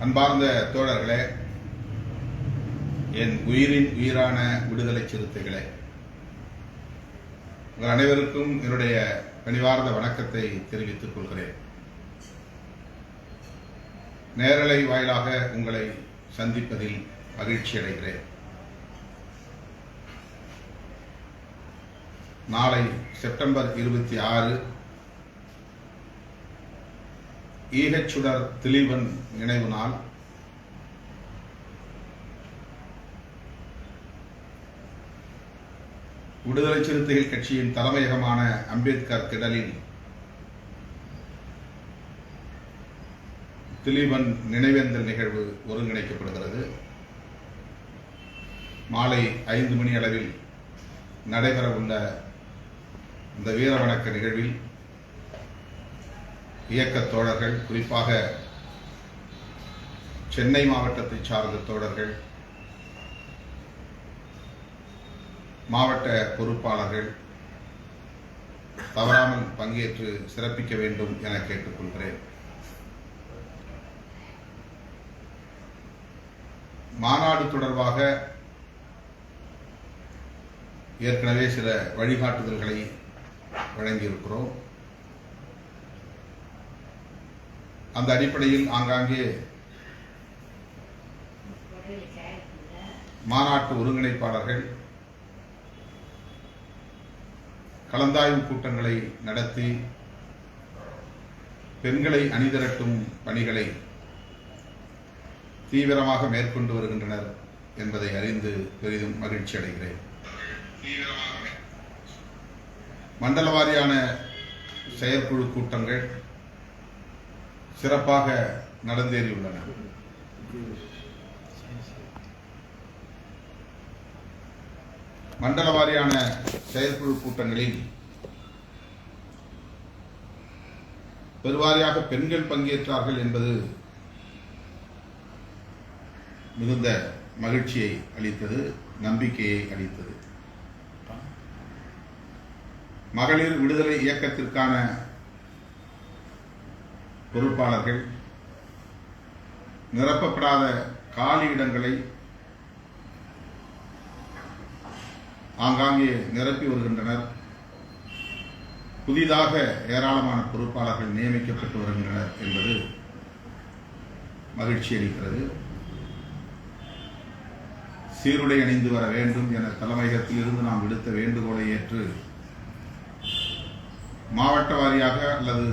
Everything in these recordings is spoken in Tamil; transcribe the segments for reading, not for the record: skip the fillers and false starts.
அன்பார்ந்த தோழர்களே, என் உயிரின் உயிரான விடுதலை சிறுத்தைகளே, உங்கள் அனைவருக்கும் என்னுடைய பணிவார்ந்த வணக்கத்தை தெரிவித்துக் கொள்கிறேன். நேரலை வாயிலாக உங்களை சந்திப்பதில் மகிழ்ச்சி அடைகிறேன். நாளை செப்டம்பர் 26 ஈகச்சுடர் திலீபன் நினைவு நாள். விடுதலை சிறுத்தைகள் கட்சியின் தலைமையகமான அம்பேத்கர் திடலில் திலீபன் நினைவேந்தல் நிகழ்வு ஒருங்கிணைக்கப்படுகிறது. மாலை 5 மணி அளவில் நடைபெறவுள்ள இந்த வீர வணக்க நிகழ்வில் இயக்கத் தோழர்கள், குறிப்பாக சென்னை மாவட்டத்தை சார்ந்த தோழர்கள், மாவட்ட பொறுப்பாளர்கள் தவறாமல் பங்கேற்று சிறப்பிக்க வேண்டும் என கேட்டுக்கொள்கிறேன். மாநாடு தொடர்பாக ஏற்கனவே சில வழிகாட்டுதல்களை வழங்கியிருக்கிறோம். அந்த அடிப்படையில் ஆங்காங்கே மாநாட்டு ஒருங்கிணைப்பாளர்கள் கலந்தாய்வு கூட்டங்களை நடத்தி பெண்களை அணிதிரட்டும் பணிகளை தீவிரமாக மேற்கொண்டு வருகின்றனர் என்பதை அறிந்து பெரிதும் மகிழ்ச்சி அடைகிறேன். மண்டல வாரியான செயற்குழு கூட்டங்கள் சிறப்பாக நடந்தேறியுள்ளன. மண்டல வாரியான செயற்குழு கூட்டங்களில் பெருவாரியாக பெண்கள் பங்கேற்றார்கள் என்பது மிகுந்த மகிழ்ச்சியை அளித்தது, நம்பிக்கையை அளித்தது. மகளிர் விடுதலை இயக்கத்திற்கான பொறுப்பாளர்கள் நிரப்பப்படாத காலி இடங்களை ஆங்காங்கே நிரப்பி வருகின்றனர். புதிதாக ஏராளமான பொறுப்பாளர்கள் நியமிக்கப்பட்டு வருகின்றனர் என்பது மகிழ்ச்சி அளிக்கிறது. சீருடை அணிந்து வர வேண்டும் என தலைமையகத்தில் இருந்து நாம் விடுத்த வேண்டுகோளை ஏற்று மாவட்ட வாரியாக அல்லது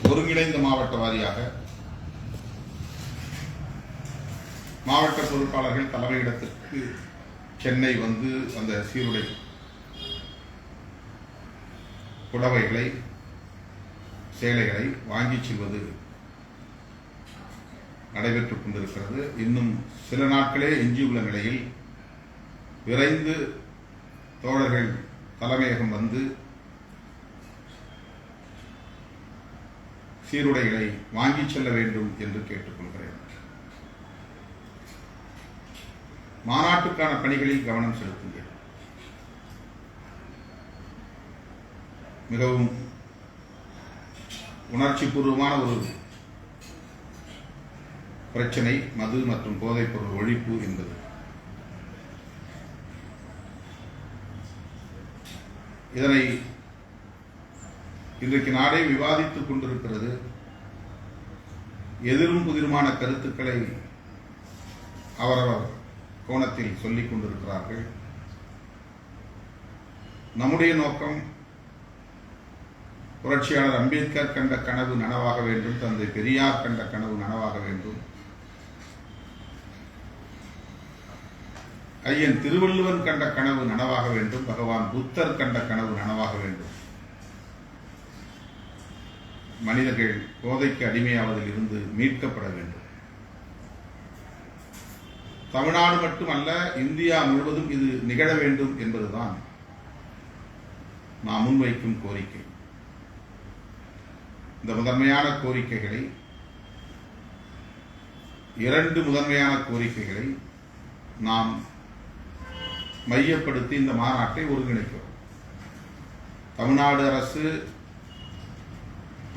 ஒருங்கிணைந்த மாவட்ட வாரியாக மாவட்ட பொறுப்பாளர்கள் தலைமையிடத்திற்கு சென்னை வந்து அந்த சீருடை புடவைகளை, சேலைகளை வாங்கிச் செல்வது நடைபெற்றுக் கொண்டிருக்கிறது. இன்னும் சில நாட்களே எஞ்சியுள்ள நிலையில் விரைந்து தோழர்கள் தலைமையகம் வந்து சீருடைகளை வாங்கிச் செல்ல வேண்டும் என்று கேட்டுக்கொள்கிறேன். மாநாட்டுக்கான பணிகளில் கவனம் செலுத்துங்கள். மிகவும் உணர்ச்சி பூர்வமான ஒரு பிரச்சனை மது மற்றும் போதைப் பொருள் ஒழிப்பு என்பது. இதனை இன்றைக்கு நாடே விவாதித்துக் கொண்டிருக்கிறது. எதிரும் புதிருமான கருத்துக்களை அவரவர் கோணத்தில் சொல்லிக் கொண்டிருக்கிறார்கள். நம்முடைய நோக்கம் புரட்சியாளர் அம்பேத்கர் கண்ட கனவு நனவாக வேண்டும், தந்தை பெரியார் கண்ட கனவு நனவாக வேண்டும், ஐயன் திருவள்ளுவர் கண்ட கனவு நனவாக வேண்டும், பகவான் புத்தர் கண்ட கனவு நனவாக வேண்டும். மனிதர்கள் போதைக்கு அடிமையாவதில் இருந்து மீட்கப்பட வேண்டும். தமிழ்நாடு மட்டுமல்ல, இந்தியா முழுவதும் இது நிகழ வேண்டும் என்பதுதான் நாம் முன்வைக்கும் கோரிக்கை. இந்த முதன்மையான கோரிக்கைகளை, 2 முதன்மையான கோரிக்கைகளை நாம் மையப்படுத்தி இந்த மாநாட்டை ஒருங்கிணைக்கிறோம். தமிழ்நாடு அரசு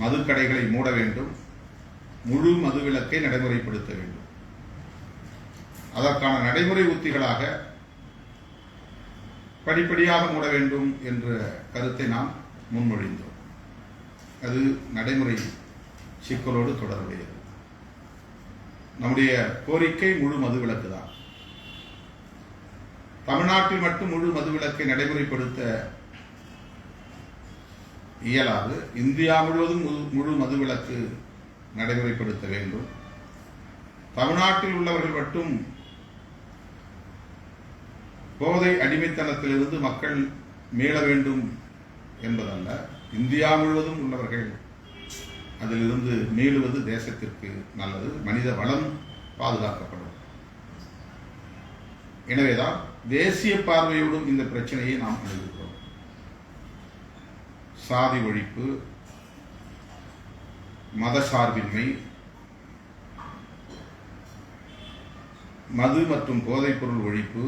மதுக்கடைகளை மூட வேண்டும், முழு மதுவிலக்கை நடைமுறைப்படுத்த வேண்டும். அதற்கான நடைமுறை உத்திகளாக படிப்படியாக மூட வேண்டும் என்ற கருத்தை நாம் முன்மொழிந்தோம். அது நடைமுறை சிக்கலோடு தொடர்புடையது. நம்முடைய கோரிக்கை முழு மதுவிலக்கு தான். தமிழ்நாட்டில் மட்டும் முழு மதுவிலக்கை நடைமுறைப்படுத்த இயலாது. இந்தியா முழுவதும் முழு மதுவிலக்கு நடைமுறைப்படுத்த வேண்டும். தமிழ்நாட்டில் உள்ளவர்கள் மட்டும் போதை அடிமைத்தனத்திலிருந்து மக்கள் மீள வேண்டும் என்பதல்ல, இந்தியா முழுவதும் உள்ளவர்கள் அதிலிருந்து மீளுவது தேசத்திற்கு நல்லது, மனித வளம் பாதுகாக்கப்படும். எனவேதான் தேசிய பார்வையோடும் இந்த பிரச்சனையை நாம் அணுகுகிறோம். சாதி ஒழிப்பு, மதசார்பின்மை, மது மற்றும் போதைப்பொருள் ஒழிப்பு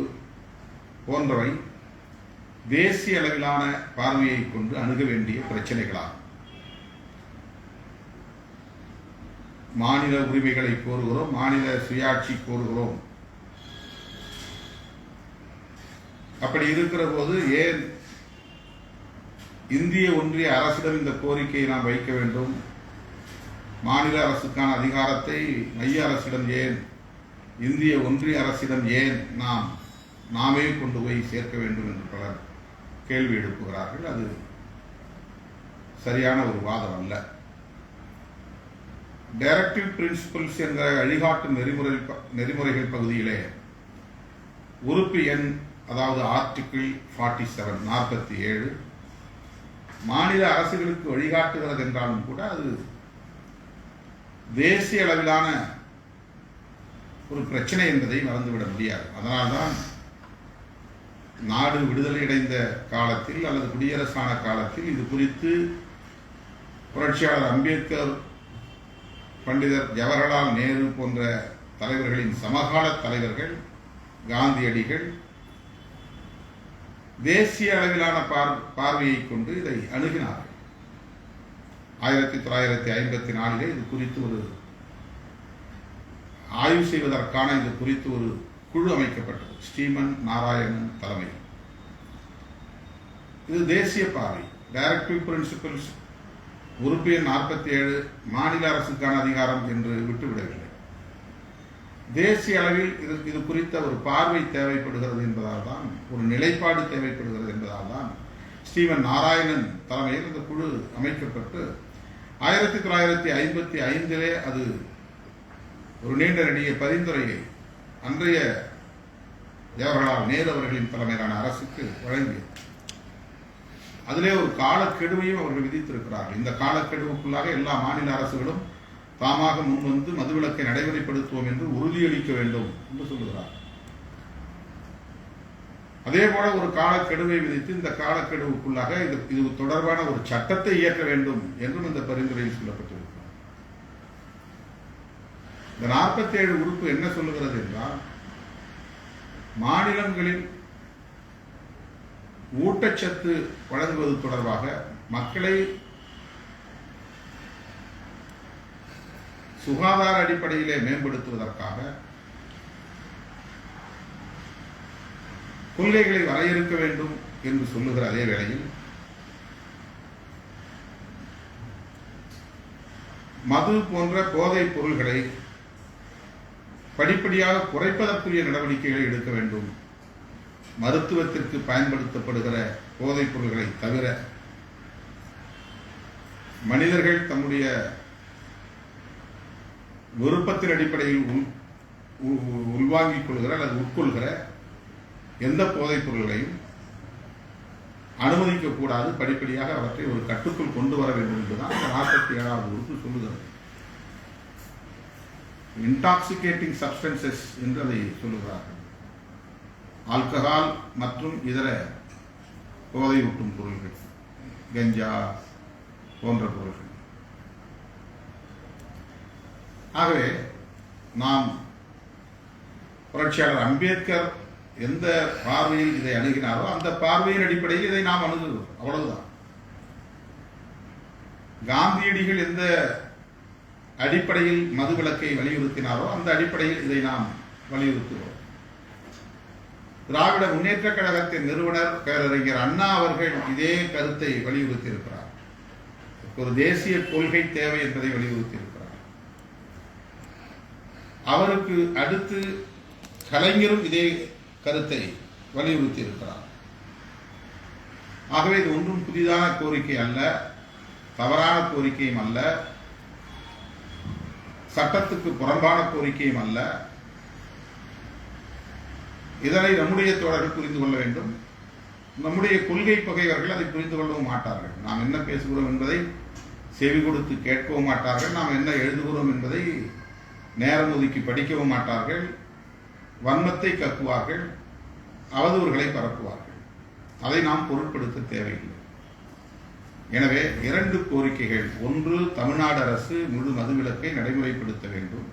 போன்றவை தேசிய அளவிலான பார்வையை கொண்டு அணுக வேண்டிய பிரச்சனைகளாகும். மாநில உரிமைகளை கோருகிறோம், மாநில சுயாட்சி கோருகிறோம். அப்படி இருக்கிற போது ஏன் இந்திய ஒன்றிய அரசிடம் இந்த கோரிக்கையை நாம் வைக்க வேண்டும்? மாநில அரசுக்கான அதிகாரத்தை மைய அரசிடம் ஏன், இந்திய ஒன்றிய அரசிடம் ஏன் நாமே கொண்டு போய் சேர்க்க வேண்டும் என்று பலர் கேள்வி எழுப்புகிறார்கள். அது சரியான ஒரு வாதம் அல்ல. டைரக்டிவ் பிரின்சிபல்ஸ் என்ற வழிகாட்டு நெறிமுறைகள் பகுதியிலே உறுப்பு எண், அதாவது ஆர்டிகிள் 47 மாநில அரசுகளுக்கு வழிகாட்டுகிறது என்றாலும் கூட அது தேசிய அளவிலான ஒரு பிரச்சனை என்பதை மறந்துவிட முடியாது. அதனால்தான் நாடு விடுதலை அடைந்த காலத்தில் அல்லது குடியரசான காலத்தில் இது குறித்து புரட்சியாளர் அம்பேத்கர், பண்டிதர் ஜவஹர்லால் நேரு போன்ற தலைவர்களின் சமகால தலைவர்கள், காந்தியடிகள் தேசிய அளவிலான பார்வையை கொண்டு இதை அணுகினார்கள். 1954 இது குறித்து ஒரு ஆய்வு செய்வதற்கான இது குறித்து ஒரு குழு அமைக்கப்பட்டது. ஸ்ரீமன் நாராயணன் தலைமையில். இது தேசிய பார்வை. டைரக்டிவ் பிரின்சிபல்ஸ் உறுப்பு எண் 47 மாநில அரசுக்கான அதிகாரம் என்று விட்டுவிடவில்லை. தேசிய அளவில் இது குறித்த ஒரு பார்வை தேவைப்படுகிறது என்பதால் தான், ஒரு நிலைப்பாடு தேவைப்படுகிறது என்பதால் தான் ஸ்ரீமன் நாராயணன் தலைமையில் இந்த குழு அமைக்கப்பட்டு 1955 அது ஒரு நீண்ட நெடிய பரிந்துரையை அன்றைய ஜவஹர்லால் நேரு அவர்களின் தலைமையிலான அரசுக்கு வழங்கியது. அதிலே ஒரு காலக்கெடுவையும் அவர்கள் விதித்திருக்கிறார்கள். இந்த காலக்கெடுவுக்குள்ளாக எல்லா மாநில அரசுகளும் தாமாக முன்வந்து மதுவிலக்கை நடைமுறைப்படுத்துவோம் என்று உறுதியளிக்க வேண்டும் என்று சொல்லுகிறார். அதே போல ஒரு காலக்கெடுவை விதித்து இந்த காலக்கெடுவுக்குள்ளாக இது தொடர்பான ஒரு சட்டத்தை இயற்ற வேண்டும் என்றும் இந்த பரிந்துரையில் சொல்லப்பட்டிருக்கிறது. இந்த 47 உறுப்பு என்ன சொல்லுகிறது என்றால், மாநிலங்களில் ஊட்டச்சத்து வழங்குவது தொடர்பாக மக்களை சுகாதார அடிப்படையிலே மேம்படுத்துவதற்காக கொள்கைகளை வரையறுக்க வேண்டும் என்று சொல்லுகிற அதே வேளையில் மது போன்ற போதைப் பொருள்களை படிப்படியாக குறைப்பதற்குரிய நடவடிக்கைகளை எடுக்க வேண்டும். மருத்துவத்திற்கு பயன்படுத்தப்படுகிற போதைப் பொருள்களை தவிர மனிதர்கள் தம்முடைய விருப்பத்தின் அடிப்படையில் உள்வாங்கிக் கொள்கிற அல்லது உட்கொள்கிற எந்த போதைப் பொருள்களையும் அனுமதிக்கக்கூடாது. படிப்படியாக அவற்றை ஒரு கட்டுக்குள் கொண்டு வர வேண்டும் என்றுதான் 47வது உறுப்பு சொல்லுகிறது. இன்டாக்சிகேட்டிங் சப்ஸ்டன்சஸ் என்று அதை சொல்லுகிறார்கள். ஆல்கஹால் மற்றும் இதர போதையூட்டும் பொருள்கள், கஞ்சா போன்ற பொருள்கள். ஆகவே நாம் புரட்சியாளர் அம்பேத்கர் எந்த பார்வையில் இதை அணுகினாரோ அந்த பார்வையின் அடிப்படையில் இதை நாம் அணுகுகிறோம். அவ்வளவுதான். காந்தியடிகள் எந்த அடிப்படையில் மதுவிலக்கை வலியுறுத்தினாரோ அந்த அடிப்படையில் இதை நாம் வலியுறுத்துகிறோம். திராவிட முன்னேற்ற கழகத்தின் நிறுவனர் பேரறிஞர் அண்ணா அவர்கள் இதே கருத்தை வலியுறுத்தி இருக்கிறார். ஒரு தேசிய கொள்கை தேவை என்பதை வலியுறுத்தி இருக்கிறார். அவருக்கு அடுத்து கலைஞரும் இதே கருத்தை வலியுறுத்தி இருக்கிறார். ஆகவே இது ஒன்றும் புதிதான கோரிக்கை அல்ல, தவறான கோரிக்கையும் அல்ல, சட்டத்துக்கு புறம்பான கோரிக்கையும் அல்ல. இதனை நம்முடைய தோழர்கள் புரிந்து கொள்ள வேண்டும். நம்முடைய கொள்கை பகைவர்கள் அதை புரிந்து கொள்ளவும் மாட்டார்கள். நாம் என்ன பேசுகிறோம் என்பதை செவி கொடுத்து கேட்கவும் மாட்டார்கள். நாம் என்ன எழுதுகிறோம் என்பதை நேரம் ஒதுக்கி படிக்கவும் மாட்டார்கள். வன்மத்தை கக்குவார்கள், அவதூறுகளை பரப்புவார்கள். அதை நாம் பொருட்படுத்த தேவையில்லை. எனவே 2 கோரிக்கைகள். ஒன்று, தமிழ்நாடு அரசு முழு மதுவிலக்கை நடைமுறைப்படுத்த வேண்டும்.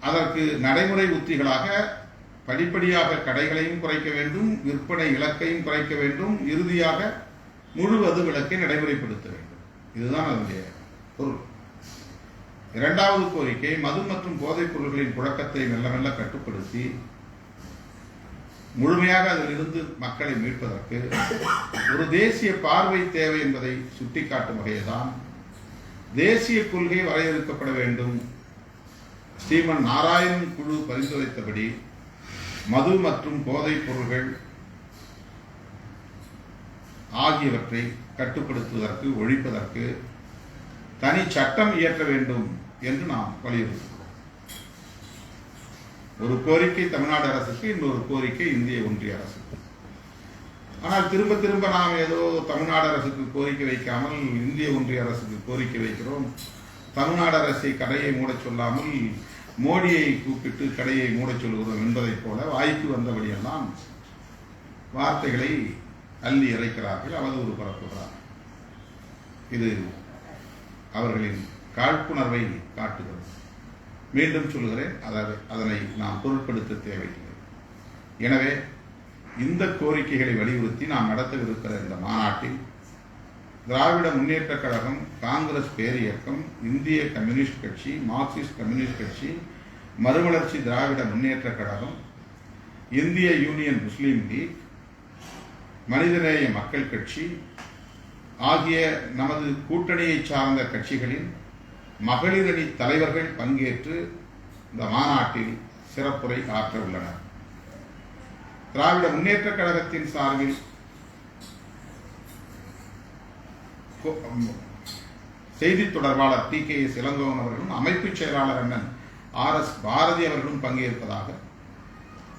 அதற்கு நடைமுறை உத்திகளாக படிப்படியாக கடைகளையும் குறைக்க வேண்டும், விற்பனை இலக்கையும் குறைக்க வேண்டும், இறுதியாக முழு மதுவிலக்கை நடைமுறைப்படுத்த வேண்டும். இதுதான் அதனுடைய பொருள். 2வது கோரிக்கை, மது மற்றும் போதைப் பொருள்களின் புழக்கத்தை மெல்ல மெல்ல கட்டுப்படுத்தி முழுமையாக அதிலிருந்து மக்களை மீட்பதற்கு ஒரு தேசிய பார்வை தேவை என்பதை சுட்டிக்காட்டும் வகையில்தான் தேசிய கொள்கை வரையறுக்கப்பட வேண்டும். ஸ்ரீமன் நாராயணன் குழு பரிந்துரைத்தபடி மது மற்றும் போதைப் பொருள்கள் ஆகியவற்றை கட்டுப்படுத்துவதற்கு, ஒழிப்பதற்கு தனி சட்டம் இயற்ற வேண்டும் என்று நாம் வலியுறுத்துகிறோம். ஒரு கோரிக்கை தமிழ்நாடு அரசுக்கு, இன்னொரு கோரிக்கை இந்திய ஒன்றிய அரசுக்கு. ஆனால் திரும்ப திரும்ப நாம் ஏதோ தமிழ்நாடு அரசுக்கு கோரிக்கை வைக்காமல் இந்திய ஒன்றிய அரசுக்கு கோரிக்கை வைக்கிறோம். தமிழ்நாடு அரசை கடையை மூடச் சொல்லாமல் மோடியை கூப்பிட்டு கடையை மூடச் சொல்கிறோம் என்பதைப் போல வாய்ப்பு வந்தபடியெல்லாம் வார்த்தைகளை அள்ளி இறைக்கிறார்கள், அவதூறு பரப்புகிறார்கள். இது அவர்களின் காழ்ப்புணர்வை காட்டுகிறது. மீண்டும் சொல்கிறேன், அதனை நாம் பொருட்படுத்த தேவையில்லை. எனவே இந்த கோரிக்கைகளை வலியுறுத்தி நாம் நடத்தவிருக்கிற இந்த மாநாட்டில் திராவிட முன்னேற்ற கழகம், காங்கிரஸ் பேரியக்கம், இந்திய கம்யூனிஸ்ட் கட்சி, மார்க்சிஸ்ட் கம்யூனிஸ்ட் கட்சி, மறுமலர்ச்சி திராவிட முன்னேற்ற கழகம், இந்திய யூனியன் முஸ்லீம் லீக், மனிதநேய மக்கள் கட்சி ஆகிய நமது கூட்டணியை சார்ந்த கட்சிகளின் மகளிரணி தலைவர்கள் பங்கேற்று இந்த மாநாட்டில் சிறப்புரை ஆற்ற உள்ளனர். திராவிட முன்னேற்ற கழகத்தின் சார்பில் செய்தி தொடர்பாளர் TKS இளங்கோவன் அவர்களும், அமைப்பு செயலாளர் அண்ணன் RS பாரதி அவர்களும் பங்கேற்பதாக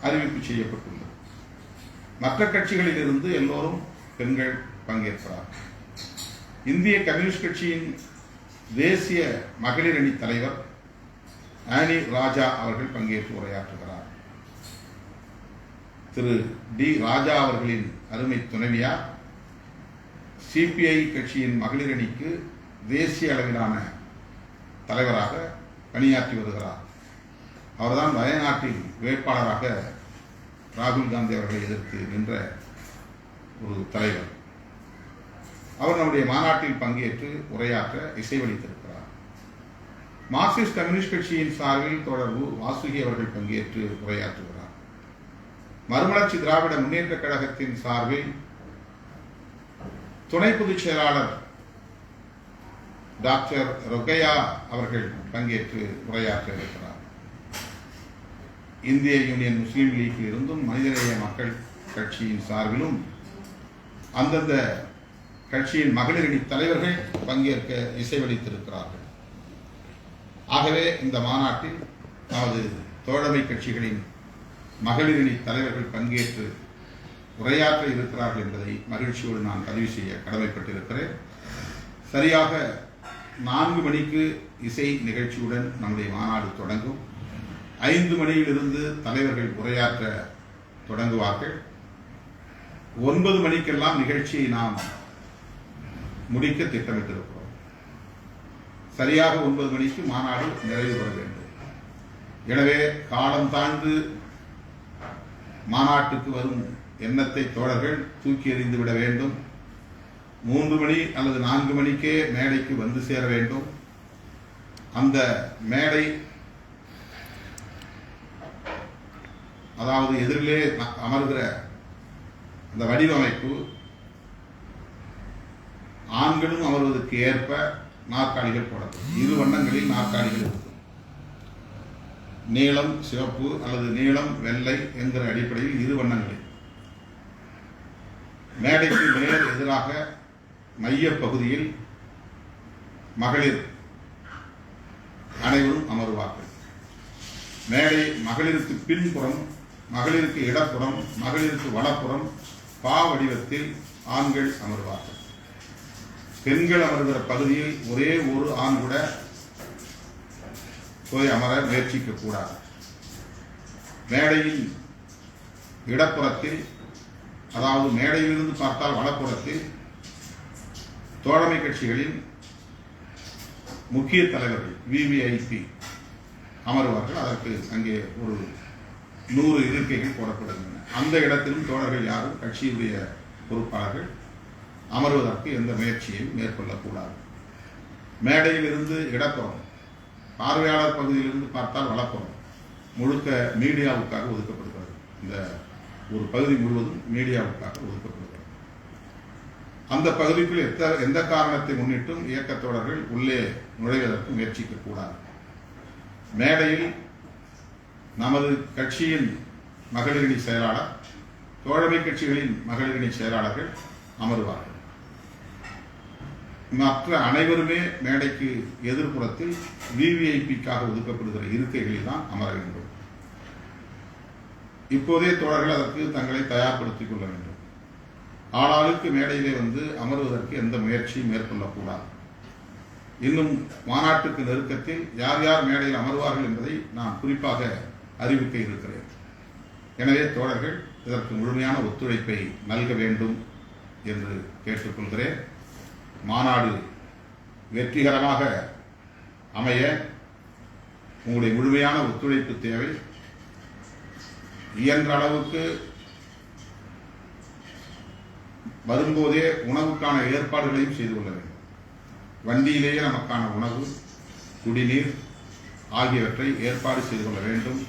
அறிவிப்பு செய்யப்பட்டுள்ளது. மற்ற கட்சிகளில் இருந்து எல்லோரும் பெண்கள் பங்கேற்கிறார். இந்திய கம்யூனிஸ்ட் கட்சியின் தேசிய மகளிர் அணி தலைவர் ஆனி ராஜா அவர்கள் பங்கேற்று உரையாற்றுகிறார். திரு D ராஜா அவர்களின் அருமை துணைவியார் CPI கட்சியின் மகளிர் அணிக்கு தேசிய அளவிலான தலைவராக பணியாற்றி வருகிறார். அவர்தான் வயநாட்டில் வேட்பாளராக ராகுல் காந்தி அவர்களை எதிர்த்து நின்ற ஒரு தலைவர். அவர் நம்முடைய மாநாட்டில் பங்கேற்று உரையாற்ற இசைவளித்திருக்கிறார். மார்க்சிஸ்ட் கம்யூனிஸ்ட் கட்சியின் சார்பில் தோழர் வாசுகி அவர்கள் பங்கேற்று உரையாற்றுகிறார். மறுமலர்ச்சி திராவிட முன்னேற்ற கழகத்தின் சார்பில் துணை பொதுச் செயலாளர் டாக்டர் ரொக்கையா அவர்கள் பங்கேற்று உரையாற்ற இருக்கிறார். இந்திய யூனியன் முஸ்லீம் லீக்கில் இருந்தும் மனிதநேய மக்கள் கட்சியின் சார்பிலும் அந்தந்த கட்சியின் மகளிரணி தலைவர்கள் பங்கேற்க இசைவளித்திருக்கிறார்கள். ஆகவே இந்த மாநாட்டில் நமது தோழமை கட்சிகளின் மகளிரணி தலைவர்கள் பங்கேற்று உரையாற்ற இருக்கிறார்கள் என்பதை மகிழ்ச்சியோடு நான் பதிவு செய்ய கடமைப்பட்டிருக்கிறேன். சரியாக 4 மணிக்கு இசை நிகழ்ச்சியுடன் நம்முடைய மாநாடு தொடங்கும். 5 மணியிலிருந்து தலைவர்கள் உரையாற்ற தொடங்குவார்கள். 9 மணிக்கெல்லாம் நிகழ்ச்சியை நாம் முடிக்க திட்டமிட்டிருக்கிறோம். சரியாக 9 மணிக்கு மாநாடு நிறைவு பெற வேண்டும். எனவே காலம் தாழ்ந்து மாநாட்டுக்கு வரும் எண்ணத்தை தோழர்கள் தூக்கி எறிந்து விட வேண்டும். 3 மணி அல்லது 4 மணிக்கே மேடைக்கு வந்து சேர வேண்டும். அந்த மேடை அதாவது எதிரிலே அமர்கிற அந்த வடிவமைப்பு ஆண்களும் அமர்வதற்கு ஏற்ப நாற்காலிகள் போடப்படும். 2 வண்ணங்களில் நாற்காலிகள் இருக்கும். நீலம் சிவப்பு அல்லது நீலம் வெள்ளை என்கிற அடிப்படையில் 2 வண்ணங்களில். மேடைக்கு நேர் எதிராக மைய பகுதியில் மகளிர் அனைவரும் அமர்வார்கள். மேடை மகளிருக்கு பின்புறம், மகளிருக்கு இடப்புறம், மகளிருக்கு வலப்புறம் பா வடிவத்தில் ஆண்கள் அமர்வார்கள். பெண்கள் அமர்கிற பகுதியில் ஒரே ஒரு ஆண் கூட போய் அமர முயற்சிக்க கூடாது. மேடையின் இடப்புறத்தில், அதாவது மேடையிலிருந்து பார்த்தால் வலப்புறத்தில் தோழமை கட்சிகளின் முக்கிய தலைவர்கள் விவிஐபி அமர்வார்கள். அதற்கு அங்கே ஒரு 100 இருக்கைகள் போடப்படுகின்றன. அந்த இடத்திலும் தோழர்கள் யாரும் கட்சியுடைய பொறுப்பாளர்கள் அமர்வதற்கு எந்த முயற்சியையும் மேற்கொள்ளக்கூடாது. மேடையில் இருந்து இடப்புறம், பார்வையாளர் பகுதியிலிருந்து பார்த்தால் வலப்புறம் முழுக்க மீடியாவுக்காக ஒதுக்கப்படுகிறது. இந்த ஒரு பகுதி முழுவதும் மீடியாவுக்காக ஒதுக்கப்படுகிறது. அந்த பகுதிக்குள் எந்த காரணத்தை முன்னிட்டும் இயக்கத் தோழர்கள் உள்ளே நுழைவதற்கு முயற்சிக்க கூடாது. மேடையில் நமது கட்சியின் மகளிரணி செயலாளர், தோழமை கட்சிகளின் மகளிரணி செயலாளர்கள் அமர்வார்கள். மற்ற அனைவருமே மேடைக்கு எதிர்ப்புறத்தில் விவிஐபிக்காக ஒதுக்கப்படுகிற இருக்கைகளில் தான் அமர வேண்டும். இப்போதே தோழர்கள் அதற்கு தங்களை தயார்படுத்திக் கொள்ள வேண்டும். ஆளாளுக்கு மேடையிலே வந்து அமர்வதற்கு எந்த முயற்சியும் மேற்கொள்ளக்கூடாது. இன்னும் மாநாட்டுக்கு நெருக்கத்தில் யார் யார் மேடையில் அமர்வார்கள் என்பதை நான் குறிப்பாக அறிவிக்க இருக்கிறேன். எனவே தோழர்கள் இதற்கு முழுமையான ஒத்துழைப்பை நல்க வேண்டும் என்று கேட்டுக்கொள்கிறேன். மாநாடு வெற்றிகரமாக அமைய உங்களுடைய முழுமையான ஒத்துழைப்பு தேவை. இயன்ற அளவுக்கு வரும்போதே உணவுக்கான ஏற்பாடுகளையும் செய்து கொள்ள வேண்டும். வண்டியிலேயே நமக்கான உணவு, குடிநீர் ஆகியவற்றை ஏற்பாடு செய்து கொள்ள வேண்டும்.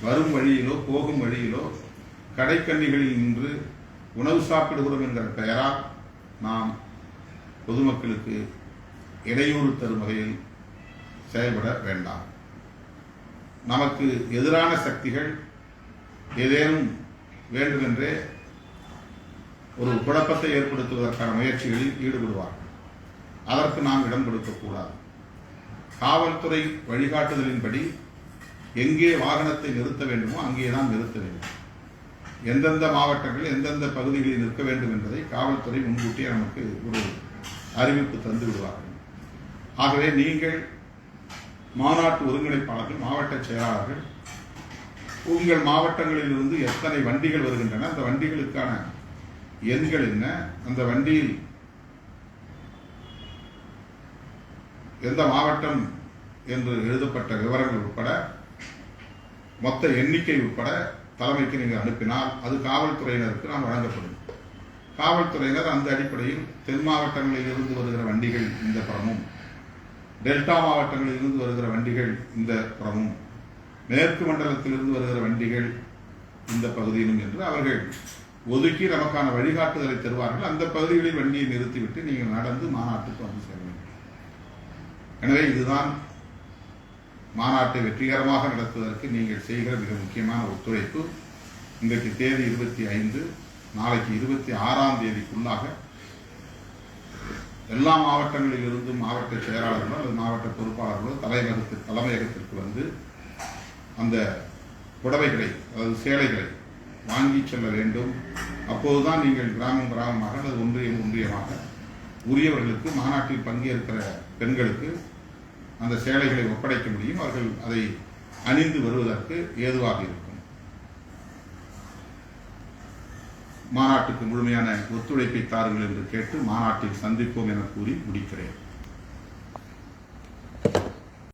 வரும் வழியிலோ போகும் வழியிலோ கடைக்கண்ணிகளில் நின்று உணவு சாப்பிடுகிறோம் என்கிற பெயரால் நாம் பொதுமக்களுக்கு இடையூறு தரும் வகையில் செயல்பட வேண்டாம். நமக்கு எதிரான சக்திகள் ஏதேனும் வேண்டுமென்றே ஒரு குழப்பத்தை ஏற்படுத்துவதற்கான முயற்சிகளில் ஈடுபடுவார்கள். அதற்கு நாம் இடம் கொடுக்கக்கூடாது. காவல்துறை வழிகாட்டுதலின்படி எங்கே வாகனத்தை நிறுத்த வேண்டுமோ அங்கேதான் நிறுத்த வேண்டும். எந்தெந்த மாவட்டங்கள் எந்தெந்த பகுதிகளில் நிற்க வேண்டும் என்பதை காவல்துறை முன்கூட்டியே நமக்கு ஒரு அறிவிப்பு தந்து விடுவார்கள். ஆகவே நீங்கள் மாநாட்டு ஒருங்கிணைப்பாளர்கள், மாவட்ட செயலாளர்கள், உங்கள் மாவட்டங்களில் இருந்து எத்தனை வண்டிகள் வருகின்றன, அந்த வண்டிகளுக்கான எண்கள் என்ன, அந்த வண்டியில் எந்த மாவட்டம் என்று எழுதப்பட்ட விவரங்கள் உட்பட மொத்த எண்ணிக்கை உட்பட தலைமைக்கு நீங்கள் அனுப்பினால் அது காவல்துறையினருக்கு நாம் வழங்கப்படும். காவல்துறையினர் அந்த அடிப்படையில் தென் மாவட்டங்களில் இருந்து வருகிற வண்டிகள் இந்த புறமும், டெல்டா மாவட்டங்களில் இருந்து வருகிற வண்டிகள் இந்த புறமும், மேற்கு மண்டலத்திலிருந்து வருகிற வண்டிகள் இந்த பகுதியிலும் என்று அவர்கள் ஒதுக்கி நமக்கான வழிகாட்டுதலை தருவார்கள். அந்த பகுதிகளில் வண்டியை நிறுத்திவிட்டு நீங்கள் நடந்து மாநாட்டுக்கு வந்து சேர வேண்டும். எனவே இதுதான் மாநாட்டை வெற்றிகரமாக நடத்துவதற்கு நீங்கள் செய்கிற மிக முக்கியமான ஒத்துழைப்பு. இன்றைக்கு தேதி 25, நாளைக்கு 26ஆம் தேதிக்குள்ளாக எல்லா மாவட்டங்களில் இருந்து மாவட்ட செயலாளர்களோ அல்லது மாவட்ட பொறுப்பாளர்களோ தலைமையகத்திற்கு வந்து அந்த புடவைகளை, அதாவது சேலைகளை வாங்கி செல்ல வேண்டும். அப்போதுதான் நீங்கள் கிராமம் கிராமமாக அல்லது ஒன்றியம் ஒன்றியமாக உரியவர்களுக்கு, மாநாட்டில் பங்கேற்கிற பெண்களுக்கு அந்த சேலைகளை ஒப்படைக்க முடியும். அவர்கள் அதை அணிந்து வருவதற்கு ஏதுவாக இருக்கும். மாநாட்டுக்கு முழுமையான ஒத்துழைப்பை தாருங்கள் என்று கேட்டு மாநாட்டில் சந்திப்போம் என கூறி முடிக்கிறேன்.